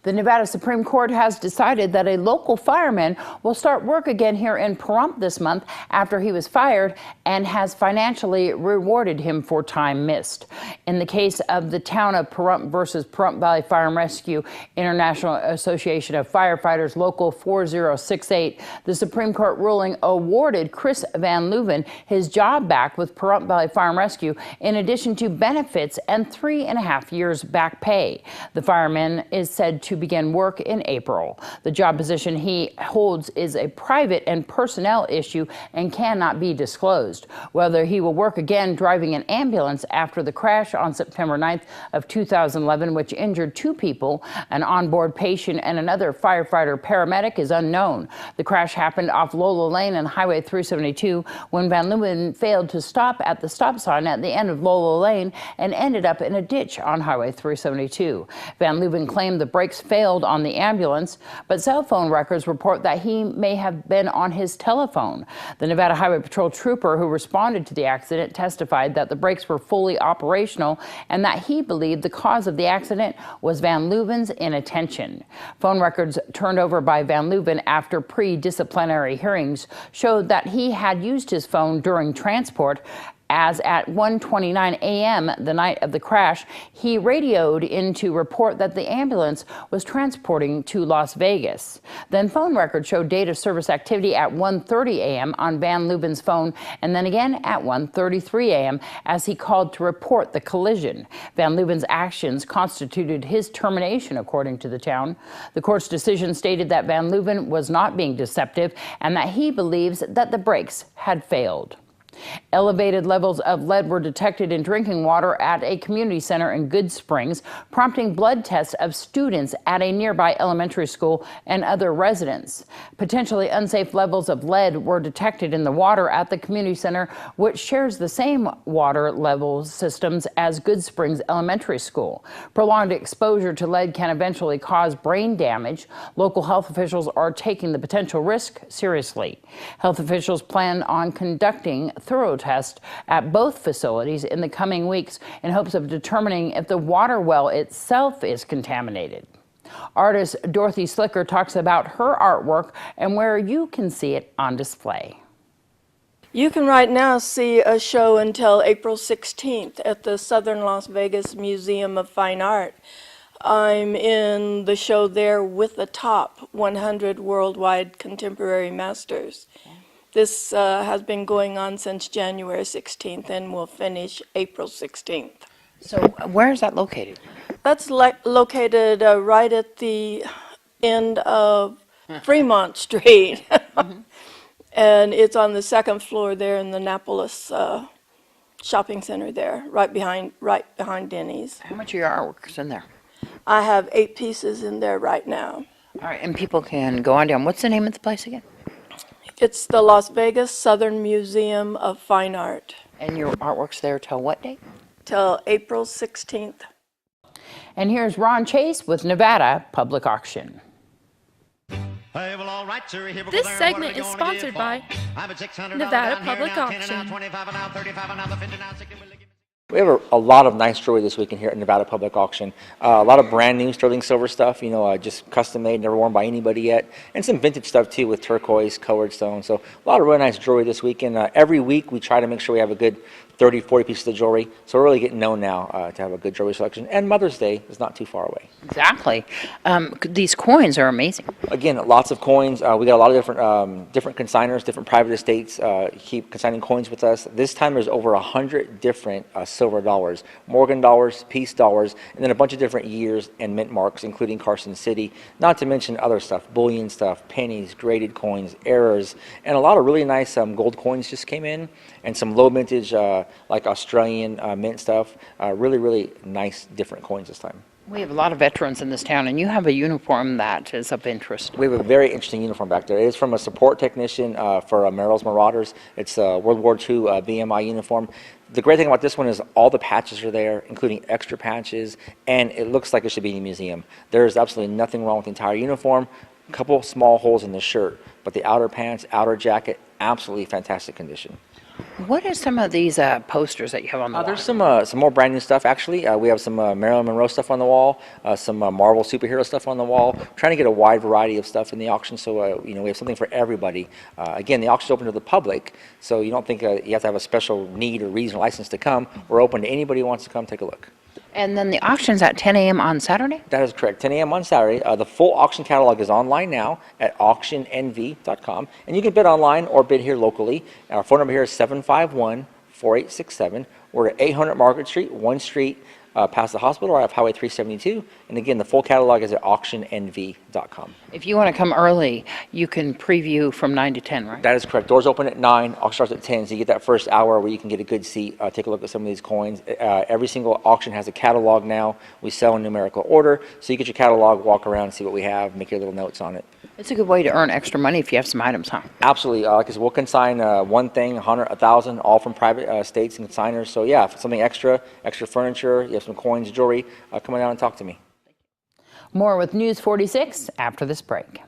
The Nevada Supreme Court has decided that a local fireman will start work again here in Pahrump this month after he was fired, and has financially rewarded him for time missed. In the case of the town of Pahrump versus Pahrump Valley Fire and Rescue International Association of Firefighters Local 4068, the Supreme Court ruling awarded Chris Van Leuven his job back with Pahrump Valley Fire and Rescue, in addition to benefits and 3.5 years back pay. The fireman is said to begin work in April. The job position he holds is a private and personnel issue and cannot be disclosed. Whether he will work again driving an ambulance after the crash on September 9th of 2011, which injured 2 people, an onboard patient and another firefighter paramedic, is unknown. The crash happened off Lola Lane and Highway 372 when Van Leuven failed to stop at the stop sign at the end of Lola Lane and ended up in a ditch on Highway 372. Van Leuven claimed the brakes failed on the ambulance, but cell phone records report that he may have been on his telephone. The Nevada Highway Patrol trooper who responded to the accident testified that the brakes were fully operational and that he believed the cause of the accident was Van Leuven's inattention. Phone records turned over by Van Leuven after pre-disciplinary hearings showed that he had used his phone during transport, as at 1:29 a.m. the night of the crash, he radioed in to report that the ambulance was transporting to Las Vegas. Then phone records showed date of service activity at 1:30 a.m. on Van Leuven's phone, and then again at 1:33 a.m. as he called to report the collision. Van Leuven's actions constituted his termination, according to the town. The court's decision stated that Van Leuven was not being deceptive and that he believes that the brakes had failed. Elevated levels of lead were detected in drinking water at a community center in Good Springs, prompting blood tests of students at a nearby elementary school and other residents. Potentially unsafe levels of lead were detected in the water at the community center, which shares the same water level systems as Good Springs Elementary School. Prolonged exposure to lead can eventually cause brain damage. Local health officials are taking the potential risk seriously. Health officials plan on conducting thorough tests at both facilities in the coming weeks in hopes of determining if the water well itself is contaminated. Artist Dorothy Slicker talks about her artwork and where you can see it on display. You can right now see a show until April 16th at the Southern Las Vegas Museum of Fine Art. I'm in the show there with the top 100 worldwide contemporary masters. This has been going on since January 16th and will finish April 16th. So where is that located? That's located right at the end of Fremont Street. And it's on the 2nd floor there in the Annapolis shopping center there, right behind Denny's. How much of your artwork is in there? I have 8 pieces in there right now. All right, and people can go on down. What's the name of the place again? It's the Las Vegas Southern Museum of Fine Art. And your artwork's there till what date? Till April 16th. And here's Ron Chase with Nevada Public Auction. This segment is sponsored by Nevada Public Auction. We have a lot of nice jewelry this weekend here at Nevada Public Auction. A lot of brand new sterling silver stuff, just custom made, never worn by anybody yet. And some vintage stuff too with turquoise, colored stone. So a lot of really nice jewelry this weekend. Every week we try to make sure we have a good 30, 40 pieces of jewelry. So we're really getting known now to have a good jewelry selection. And Mother's Day is not too far away. Exactly. These coins are amazing. Again, lots of coins. We got a lot of different consigners, different private estates keep consigning coins with us. This time there's over 100 different silver dollars, Morgan dollars, Peace dollars, and then a bunch of different years and mint marks, including Carson City, not to mention other stuff, bullion stuff, pennies, graded coins, errors, and a lot of really nice gold coins just came in, and some low vintage like Australian mint stuff. Really nice different coins this time. We have a lot of veterans in this town, and you have a uniform that is of interest. We have a very interesting uniform back there. It is from a support technician for Merrill's Marauders. It's a World War II BMI uniform. The great thing about this one is all the patches are there, including extra patches, and it looks like it should be in a museum. There is absolutely nothing wrong with the entire uniform. A couple small holes in the shirt, but the outer pants, outer jacket, absolutely fantastic condition. What are some of these posters that you have on the wall? There's some more brand new stuff actually. We have some Marilyn Monroe stuff on the wall, some Marvel superhero stuff on the wall. Trying to get a wide variety of stuff in the auction, so you know, we have something for everybody. Again, the auction's open to the public, so you don't think you have to have a special need or reason or license to come. We're open to anybody who wants to come take a look. And then the auction's at 10 a.m. on Saturday? That is correct. 10 a.m. on Saturday. The full auction catalog is online now at auctionnv.com, and you can bid online or bid here locally. Our phone number here is 751-4867. We're at 800 Margaret Street, 1 street past the hospital, right off Highway 372. And again, the full catalog is at auctionnv.com. If you want to come early, you can preview from 9 to 10, right? That is correct. Doors open at 9, auction starts at 10, so you get that first hour where you can get a good seat, take a look at some of these coins. Every single auction has a catalog now. We sell in numerical order, so you get your catalog, walk around, see what we have, make your little notes on it. It's a good way to earn extra money if you have some items, huh? Absolutely. Like I said, we'll consign one thing, 100, 1,000, all from private states and consigners. So yeah, if it's something extra furniture, you have some coins, jewelry, come on down and talk to me. More with News 46 after this break.